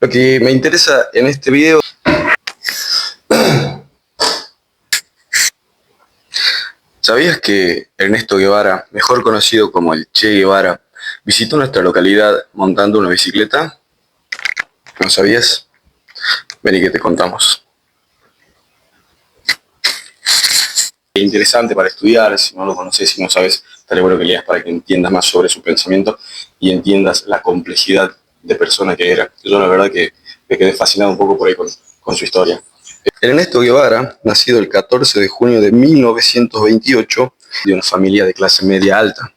Lo que me interesa en este video, ¿sabías que Ernesto Guevara, mejor conocido como el Che Guevara, visitó nuestra localidad montando una bicicleta? ¿No sabías? Vení que te contamos. Es interesante para estudiar, si no lo conoces, si no sabes, estaría bueno que leas para que entiendas más sobre su pensamiento y entiendas la complejidad de persona que era. Yo la verdad que me quedé fascinado un poco por ahí con su historia. Ernesto Guevara, nacido el 14 de junio de 1928, de una familia de clase media alta,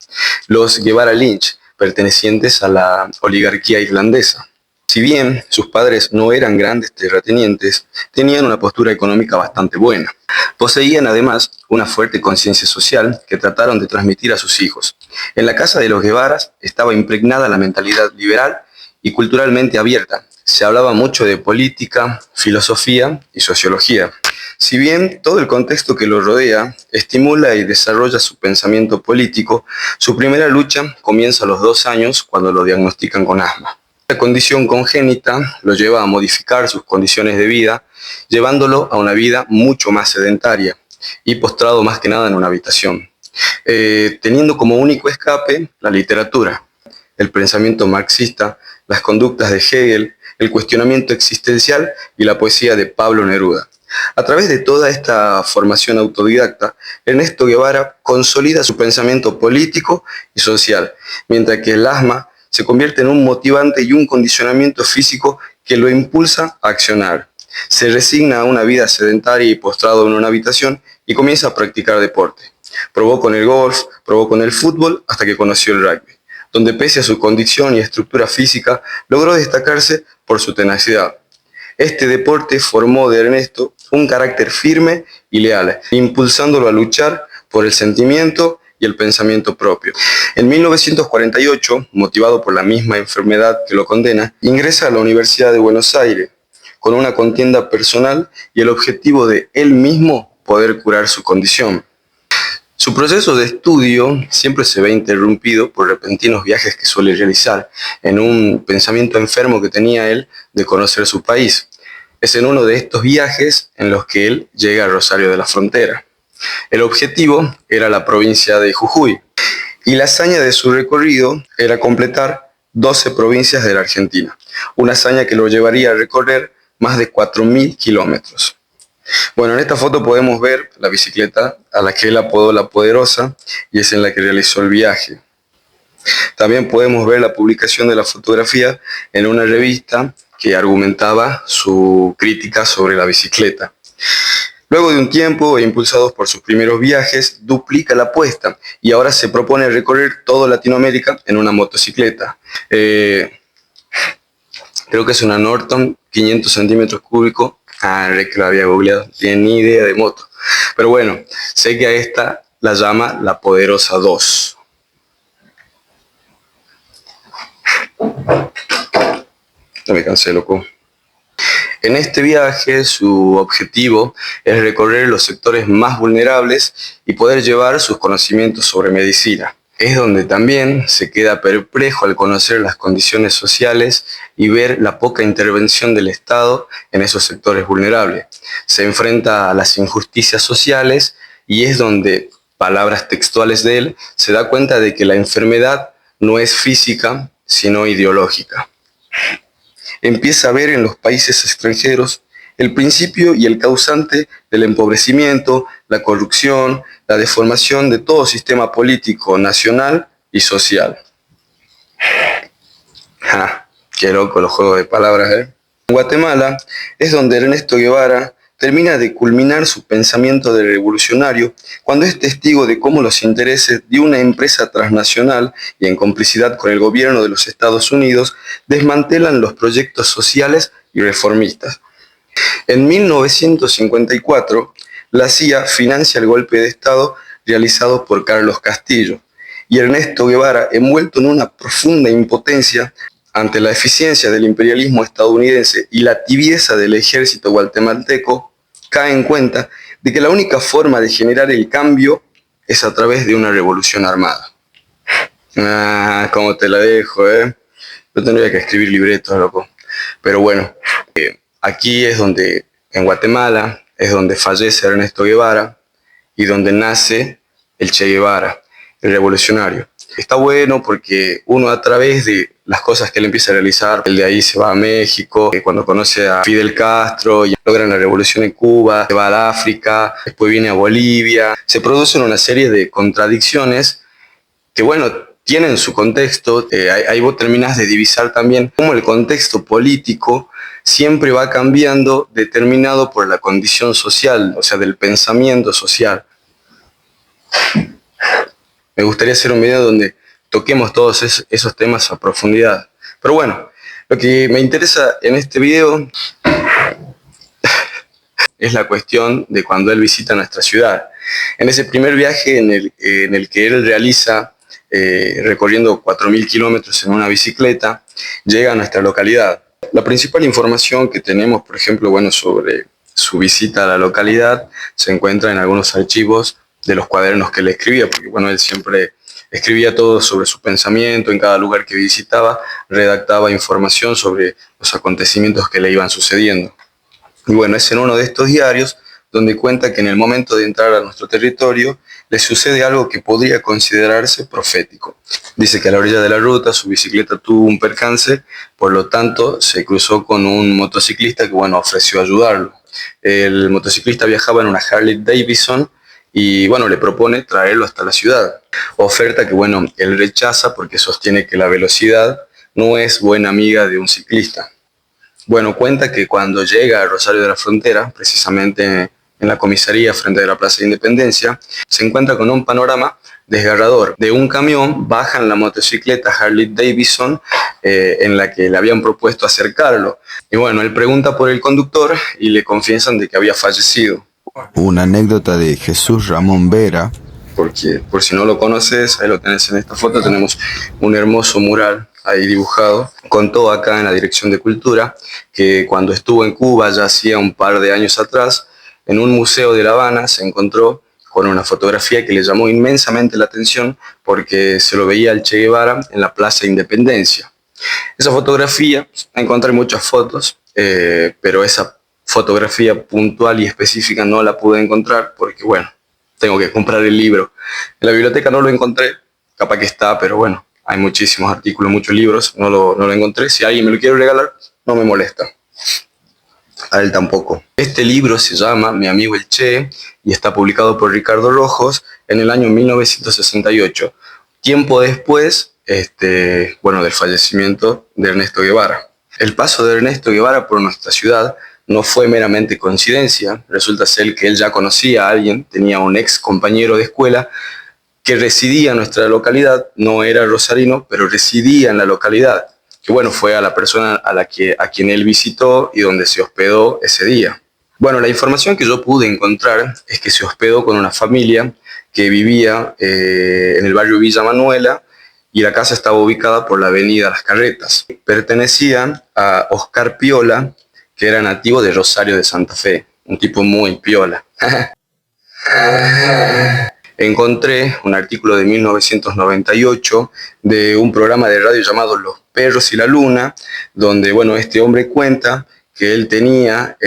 los Guevara Lynch, pertenecientes a la oligarquía irlandesa. Si bien sus padres no eran grandes terratenientes, tenían una postura económica bastante buena. Poseían además una fuerte conciencia social que trataron de transmitir a sus hijos. En la casa de los Guevaras estaba impregnada la mentalidad liberal y culturalmente abierta. Se hablaba mucho de política, filosofía y sociología. Si bien todo el contexto que lo rodea estimula y desarrolla su pensamiento político, su primera lucha comienza a los 2 años cuando lo diagnostican con asma. La condición congénita lo lleva a modificar sus condiciones de vida, llevándolo a una vida mucho más sedentaria y postrado más que nada en una habitación, teniendo como único escape la literatura, el pensamiento marxista, las conductas de Hegel, el cuestionamiento existencial y la poesía de Pablo Neruda. A través de toda esta formación autodidacta, Ernesto Guevara consolida su pensamiento político y social, mientras que el asma se convierte en un motivante y un condicionamiento físico que lo impulsa a accionar. Se resigna a una vida sedentaria y postrado en una habitación y comienza a practicar deporte. Probó con el golf, probó con el fútbol hasta que conoció el rugby, donde pese a su condición y estructura física, logró destacarse por su tenacidad. Este deporte formó de Ernesto un carácter firme y leal, impulsándolo a luchar por el sentimiento y el pensamiento propio. En 1948, motivado por la misma enfermedad que lo condena, ingresa a la Universidad de Buenos Aires con una contienda personal y el objetivo de él mismo poder curar su condición. Su proceso de estudio siempre se ve interrumpido por repentinos viajes que suele realizar en un pensamiento enfermo que tenía él de conocer su país. Es en uno de estos viajes en los que él llega a Rosario de la Frontera. El objetivo era la provincia de Jujuy y la hazaña de su recorrido era completar 12 provincias de la Argentina, una hazaña que lo llevaría a recorrer más de 4.000 kilómetros. Bueno, en esta foto podemos ver la bicicleta a la que él apodó La Poderosa y es en la que realizó el viaje. También podemos ver la publicación de la fotografía en una revista que argumentaba su crítica sobre la bicicleta. Luego de un tiempo e impulsados por sus primeros viajes, duplica la apuesta y ahora se propone recorrer toda Latinoamérica en una motocicleta. Creo que es una Norton 500 centímetros cúbicos. Que lo había googleado, no tiene ni idea de moto. Pero bueno, sé que a esta la llama la Poderosa 2. No me cansé, loco. En este viaje su objetivo es recorrer los sectores más vulnerables y poder llevar sus conocimientos sobre medicina. Es donde también se queda perplejo al conocer las condiciones sociales y ver la poca intervención del Estado en esos sectores vulnerables. Se enfrenta a las injusticias sociales y es donde, palabras textuales de él, se da cuenta de que la enfermedad no es física, sino ideológica. Empieza a ver en los países extranjeros el principio y el causante del empobrecimiento, la corrupción, la deformación de todo sistema político nacional y social. Qué loco los juegos de palabras, ¿eh? En Guatemala es donde Ernesto Guevara termina de culminar su pensamiento de revolucionario cuando es testigo de cómo los intereses de una empresa transnacional y en complicidad con el gobierno de los Estados Unidos desmantelan los proyectos sociales y reformistas. En 1954, la CIA financia el golpe de Estado realizado por Carlos Castillo y Ernesto Guevara, envuelto en una profunda impotencia ante la eficiencia del imperialismo estadounidense y la tibieza del ejército guatemalteco, cae en cuenta de que la única forma de generar el cambio es a través de una revolución armada. Cómo te la dejo, ¿eh? Yo tendría que escribir libretos, loco. Pero bueno, aquí es donde, en Guatemala, es donde fallece Ernesto Guevara y donde nace el Che Guevara, el revolucionario. Está bueno porque uno, a través de las cosas que él empieza a realizar, él de ahí se va a México, cuando conoce a Fidel Castro y logran la revolución en Cuba, se va al África, después viene a Bolivia, se producen una serie de contradicciones que, bueno, tienen su contexto. Ahí vos terminás de divisar también cómo el contexto político siempre va cambiando, determinado por la condición social, o sea, del pensamiento social. Me gustaría hacer un video donde toquemos todos esos temas a profundidad. Pero bueno, lo que me interesa en este video es la cuestión de cuando él visita nuestra ciudad. En ese primer viaje en el que él realiza, recorriendo 4.000 kilómetros en una bicicleta, llega a nuestra localidad. La principal información que tenemos, por ejemplo, bueno, sobre su visita a la localidad, se encuentra en algunos archivos de los cuadernos que él escribía, porque bueno, él siempre escribía todo sobre su pensamiento, en cada lugar que visitaba, redactaba información sobre los acontecimientos que le iban sucediendo. Y bueno, es en uno de estos diarios donde cuenta que en el momento de entrar a nuestro territorio le sucede algo que podría considerarse profético. Dice que a la orilla de la ruta su bicicleta tuvo un percance, por lo tanto se cruzó con un motociclista que, bueno, ofreció ayudarlo. El motociclista viajaba en una Harley Davidson y, bueno, le propone traerlo hasta la ciudad. Oferta que, bueno, él rechaza porque sostiene que la velocidad no es buena amiga de un ciclista. Bueno, cuenta que cuando llega a Rosario de la Frontera, precisamente en la comisaría frente a la Plaza de Independencia, se encuentra con un panorama desgarrador. De un camión bajan la motocicleta Harley Davidson en la que le habían propuesto acercarlo. Y bueno, él pregunta por el conductor y le confiesan de que había fallecido. Una anécdota de Jesús Ramón Vera. Porque, por si no lo conoces, ahí lo tenés en esta foto, tenemos un hermoso mural ahí dibujado. Contó acá en la Dirección de Cultura que cuando estuvo en Cuba, ya hacía un par de años atrás, en un museo de La Habana se encontró con una fotografía que le llamó inmensamente la atención porque se lo veía al Che Guevara en la Plaza Independencia. Esa fotografía, encontré muchas fotos, pero esa fotografía puntual y específica no la pude encontrar porque, bueno, tengo que comprar el libro. En la biblioteca no lo encontré, capaz que está, pero bueno, hay muchísimos artículos, muchos libros, no lo encontré. Si alguien me lo quiere regalar, no me molesta. A él tampoco. Este libro se llama Mi amigo el Che y está publicado por Ricardo Rojos en el año 1968, tiempo después, bueno, del fallecimiento de Ernesto Guevara. El paso de Ernesto Guevara por nuestra ciudad no fue meramente coincidencia. Resulta ser que él ya conocía a alguien, tenía un ex compañero de escuela que residía en nuestra localidad, no era rosarino, pero residía en la localidad, que bueno, fue a la persona a quien él visitó y donde se hospedó ese día. Bueno, la información que yo pude encontrar es que se hospedó con una familia que vivía en el barrio Villa Manuela y la casa estaba ubicada por la avenida Las Carretas. Pertenecía a Oscar Piola, que era nativo de Rosario de Santa Fe, un tipo muy piola. Encontré un artículo de 1998 de un programa de radio llamado Los Perros y la Luna, donde, bueno, este hombre cuenta que él tenía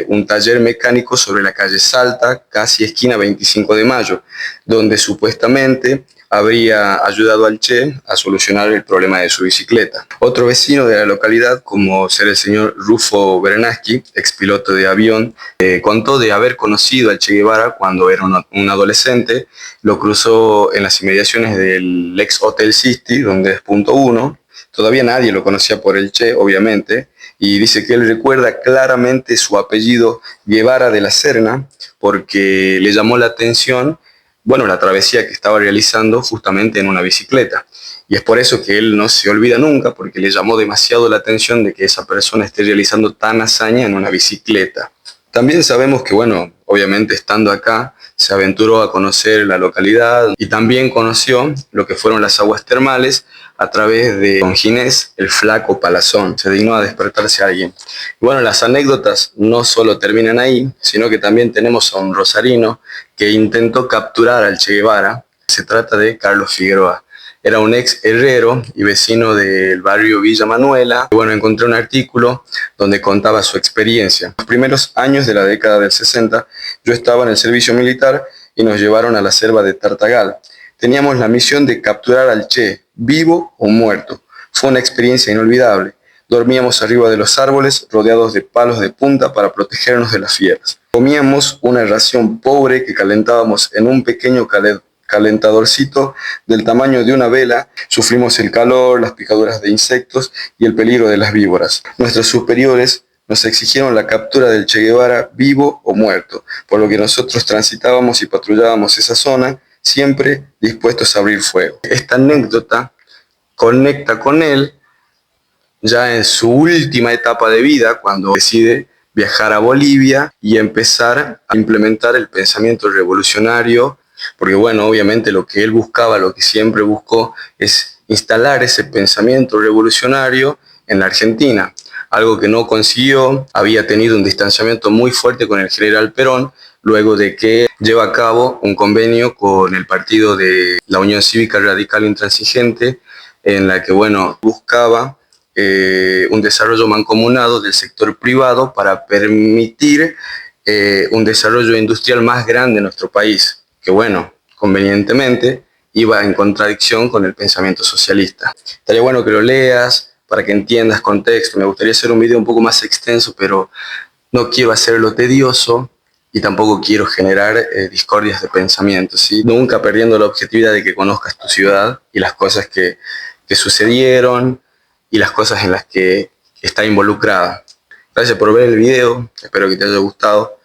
un taller mecánico sobre la calle Salta, casi esquina 25 de Mayo, donde supuestamente habría ayudado al Che a solucionar el problema de su bicicleta. Otro vecino de la localidad, como ser el señor Rufo Berenaski, expiloto de avión, contó de haber conocido al Che Guevara cuando era un adolescente. Lo cruzó en las inmediaciones del ex Hotel Sisti, donde es punto 1. Todavía nadie lo conocía por el Che, obviamente, y dice que él recuerda claramente su apellido Guevara de la Serna porque le llamó la atención, bueno, la travesía que estaba realizando justamente en una bicicleta. Y es por eso que él no se olvida nunca, porque le llamó demasiado la atención de que esa persona esté realizando tan hazaña en una bicicleta. También sabemos que, bueno, obviamente estando acá, se aventuró a conocer la localidad y también conoció lo que fueron las aguas termales a través de don Ginés, el flaco Palazón. Se dignó a despertarse a alguien. Y bueno, las anécdotas no solo terminan ahí, sino que también tenemos a un rosarino que intentó capturar al Che Guevara. Se trata de Carlos Figueroa. Era un ex herrero y vecino del barrio Villa Manuela. Bueno, encontré un artículo donde contaba su experiencia. En los primeros años de la década del 60, yo estaba en el servicio militar y nos llevaron a la selva de Tartagal. Teníamos la misión de capturar al Che, vivo o muerto. Fue una experiencia inolvidable. Dormíamos arriba de los árboles, rodeados de palos de punta para protegernos de las fieras. Comíamos una ración pobre que calentábamos en un pequeño calentadorcito del tamaño de una vela. Sufrimos el calor, las picaduras de insectos y el peligro de las víboras. Nuestros superiores nos exigieron la captura del Che Guevara vivo o muerto, por lo que nosotros transitábamos y patrullábamos esa zona, siempre dispuestos a abrir fuego. Esta anécdota conecta con él ya en su última etapa de vida, cuando decide viajar a Bolivia y empezar a implementar el pensamiento revolucionario, porque bueno, obviamente lo que él buscaba, lo que siempre buscó, es instalar ese pensamiento revolucionario en la Argentina, algo que no consiguió. Había tenido un distanciamiento muy fuerte con el general Perón, luego de que lleva a cabo un convenio con el partido de la Unión Cívica Radical Intransigente, en la que bueno, buscaba un desarrollo mancomunado del sector privado para permitir un desarrollo industrial más grande en nuestro país, que bueno, convenientemente iba en contradicción con el pensamiento socialista. Estaría bueno que lo leas para que entiendas contexto. Me gustaría hacer un video un poco más extenso, pero no quiero hacerlo tedioso y tampoco quiero generar discordias de pensamiento, ¿sí? Nunca perdiendo la objetividad de que conozcas tu ciudad y las cosas que sucedieron y las cosas en las que está involucrada. Gracias por ver el video, espero que te haya gustado